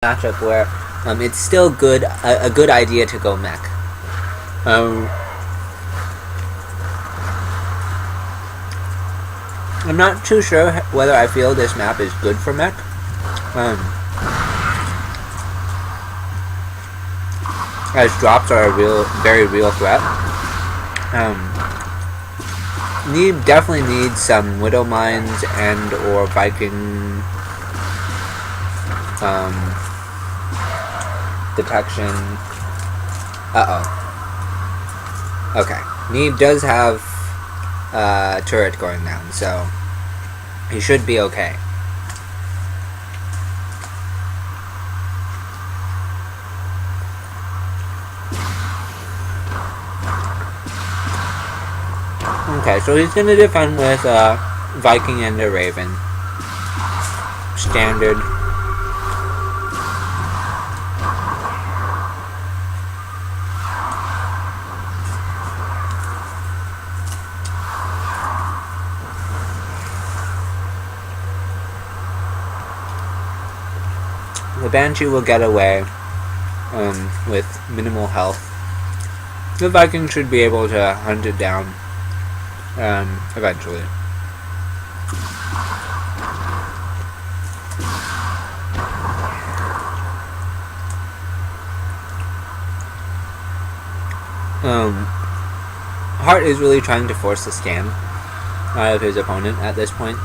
matchup where it's still a good idea to go mech. I'm not too sure whether I feel this map is good for mech. As drops are a very real threat. Neeb definitely needs some Widow Mines and or Viking detection. Okay. Neeb does have turret going down, so he should be okay. Okay, so he's gonna defend with Viking and a Raven. Standard. The Banshee will get away with minimal health. The Viking should be able to hunt it down eventually. Hart is really trying to force the scan out of his opponent at this point.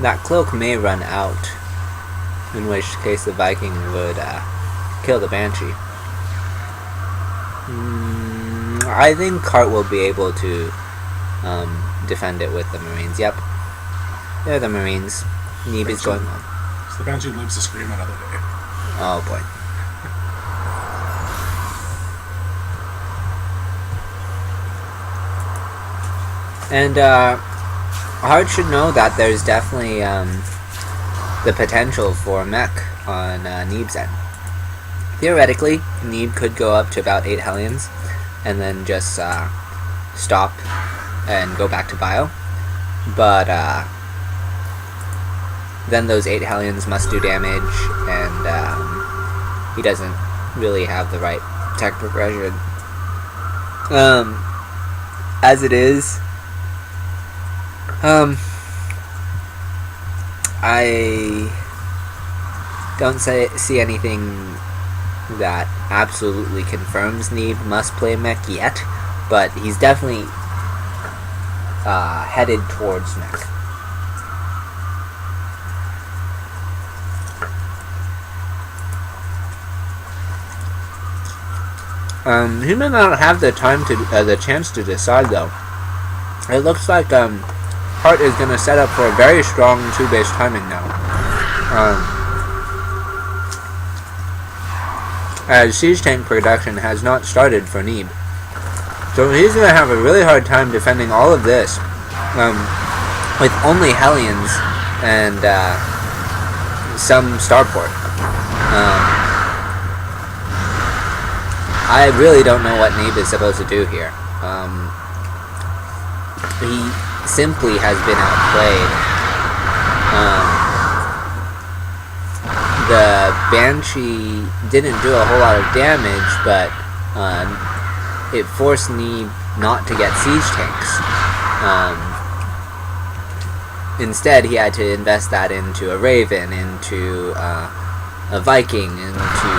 That cloak may run out, in which case the Viking would kill the Banshee. I think Hart will be able to defend it with the Marines. Yep. They're the Marines. Neeb is going on. So the Banshee lives to scream another day. Oh boy. And Hart should know that there's definitely the potential for mech on Neeb's end. Theoretically, Neeb could go up to about 8 Hellions and then just stop and go back to bio. But then those 8 Hellions must do damage, and he doesn't really have the right tech progression. As it is, I don't see anything that absolutely confirms Neeb must play mech yet, but he's definitely headed towards mech. He may not have the time to the chance to decide though. It looks like Hart is going to set up for a very strong 2-base timing now. As siege tank production has not started for Neeb. So he's going to have a really hard time defending all of this with only Hellions and some starport. I really don't know what Neeb is supposed to do here. He simply has been outplayed. The Banshee didn't do a whole lot of damage, but it forced Neeb not to get siege tanks. Instead, he had to invest that into a Raven, into a Viking, into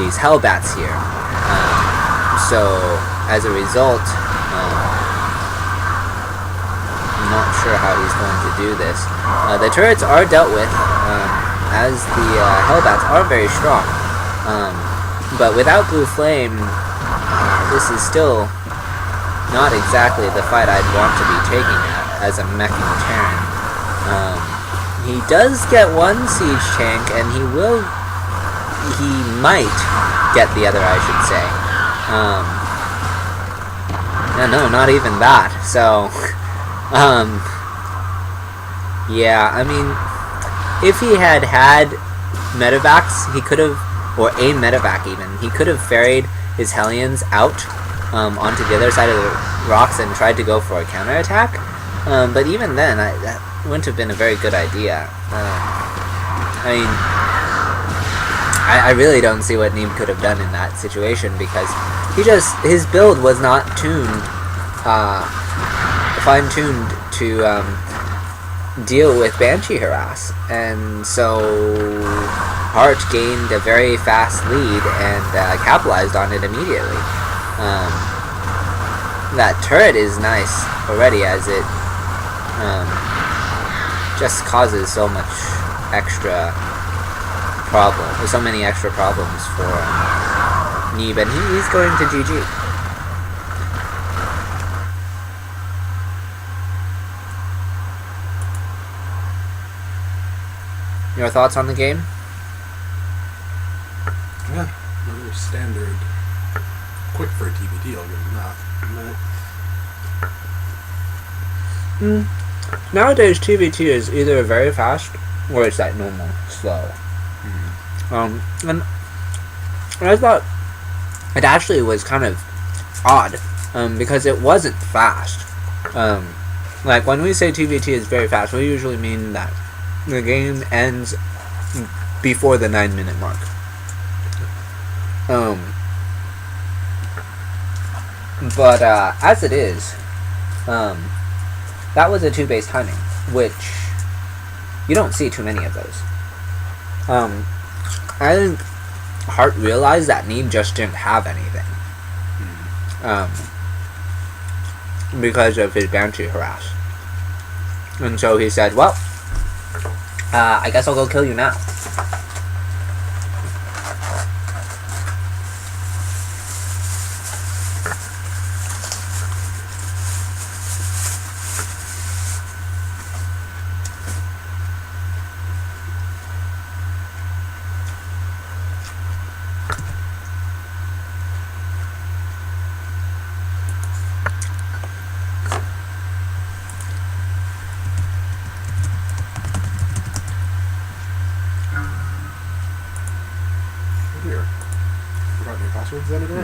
these Hellbats here. So, as a result, I'm not sure how he's going to do this. The turrets are dealt with, as the Hellbats are very strong. But without Blue Flame, this is still not exactly the fight I'd want to be taking as a meching Terran. He does get one siege tank, and he might get the other, I should say. No, not even that. So, yeah, I mean, if he had medevacs, he could have, or a medevac even, he could have ferried his Hellions out onto the other side of the rocks and tried to go for a counterattack. But even then, that wouldn't have been a very good idea. I mean, I really don't see what Neeb could have done in that situation, because his build was not fine-tuned to deal with Banshee harass, and so Hart gained a very fast lead and capitalized on it immediately. That turret is nice already, as it just causes so much extra so many extra problems for Neeb, and he's going to GG. Your thoughts on the game? Yeah, another standard. Quick for a TBT, I'll give him that. Nowadays, TBT is either very fast or it's like normal, slow. And I thought it actually was kind of odd, because it wasn't fast. Like, when we say TBT is very fast, we usually mean that the game ends before the 9-minute mark. But as it is, that was a 2-base timing, which you don't see too many of those. I think Hart realized that Neeb just didn't have anything, because of his Banshee harass. And so he said, well, I guess I'll go kill you now.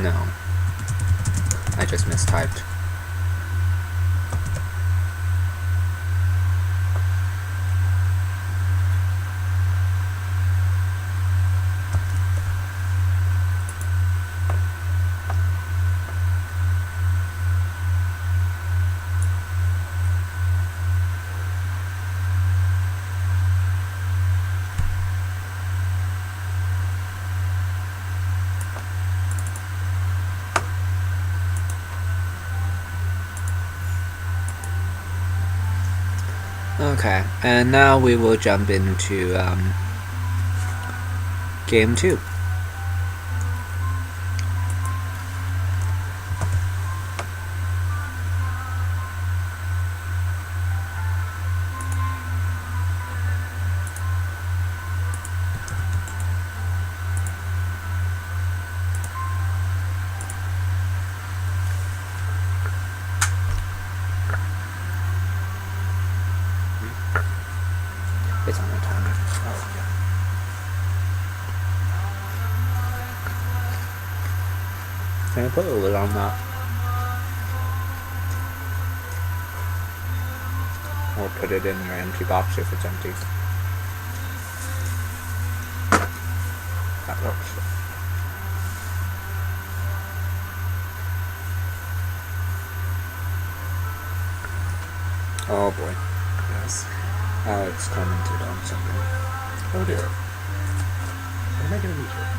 No. I just mistyped. Okay, and now we will jump into game 2. It's on the timer. Oh, yeah. Can I put a lid on that? Or put it in your empty box if it's empty. That works. Oh boy. Yes. Alex commented on something. Oh dear. What am I going to do here?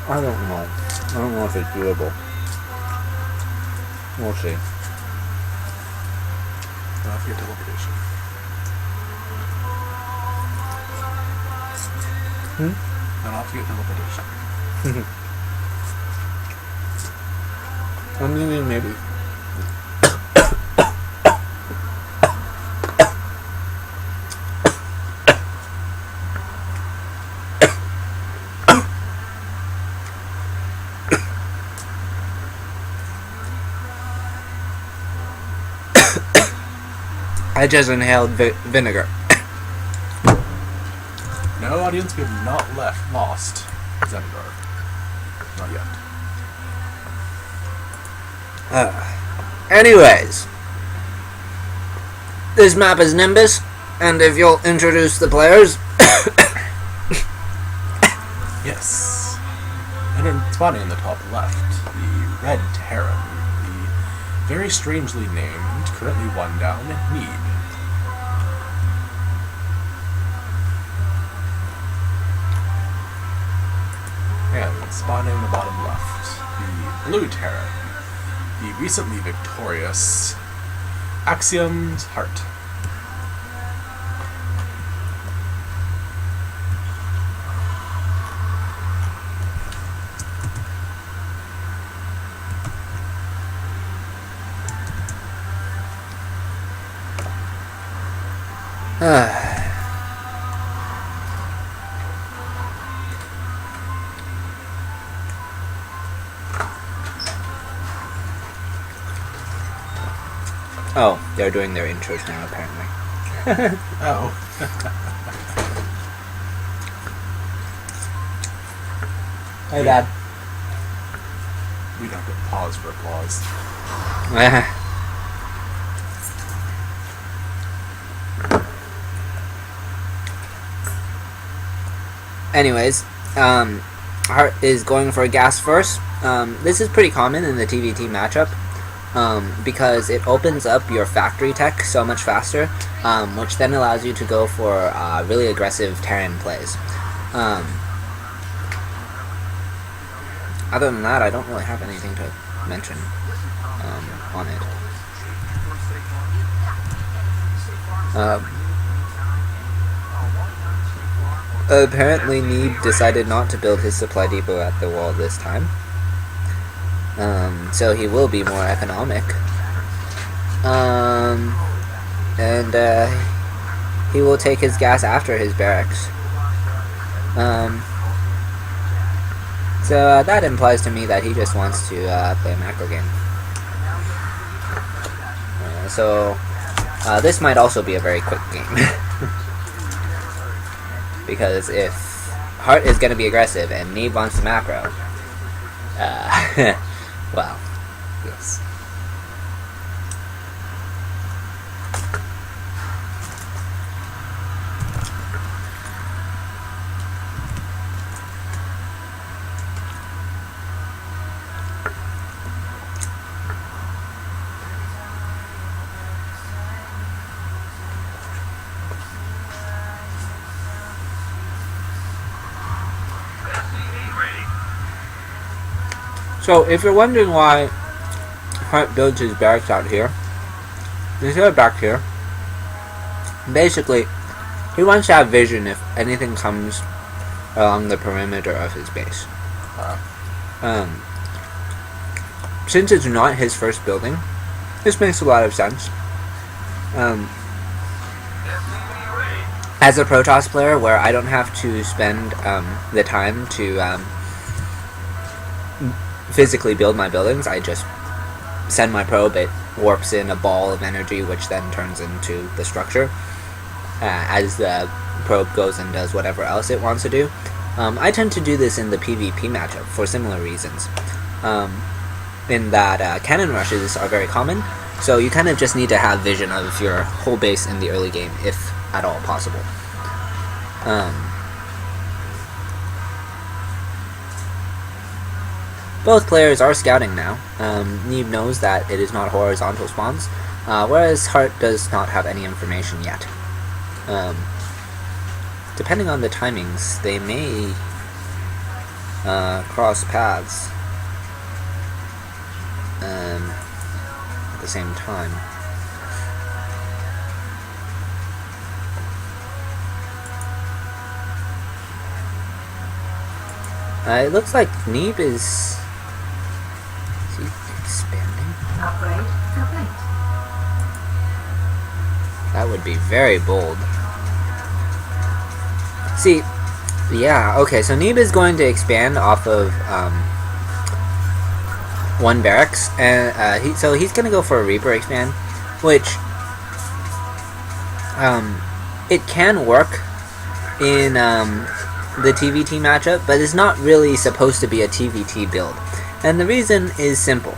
I don't know. I don't know if it's doable. We'll see. I'll have to get teleportation. Then I'll have to get teleportation. I'm thinking maybe. I just inhaled vinegar. No, audience, we have not lost Zendar. not yet. Anyways, this map is Nimbus, and if you'll introduce the players. Yes. And then spotting in the top left, the Red Terran, the very strangely named, currently one down, Need. And spotting in the bottom left, the Blue Terran, the recently victorious Axiom's Heart. Oh, they're doing their intros now, apparently. Oh. Hey, Dad. We'd have to pause for applause. Anyways, Hart is going for a gas first. This is pretty common in the TVT matchup. Because it opens up your factory tech so much faster, which then allows you to go for really aggressive Terran plays. Other than that, I don't really have anything to mention on it. Apparently, Neeb decided not to build his supply depot at the wall this time. So he will be more economic. And he will take his gas after his barracks. So that implies to me that he just wants to play a macro game. So this might also be a very quick game. Because if Hart is going to be aggressive and Neeb wants to macro, well, yes. So if you're wondering why Hart builds his barracks out here, instead of back here, basically he wants to have vision if anything comes along the perimeter of his base. Since it's not his first building, this makes a lot of sense. As a Protoss player, where I don't have to spend the time to physically build my buildings, I just send my probe, it warps in a ball of energy which then turns into the structure as the probe goes and does whatever else it wants to do. I tend to do this in the PvP matchup for similar reasons, in that cannon rushes are very common, so you kind of just need to have vision of your whole base in the early game, if at all possible. Both players are scouting now. Neeb knows that it is not horizontal spawns, whereas Hart does not have any information yet. Depending on the timings, they may cross paths at the same time. It looks like Neeb is he expanding? Upgrade complete. That would be very bold. See, yeah, okay, so Neeb is going to expand off of one barracks, and he's going to go for a Reaper expand, which it can work in the TVT matchup, but it's not really supposed to be a TVT build. And the reason is simple.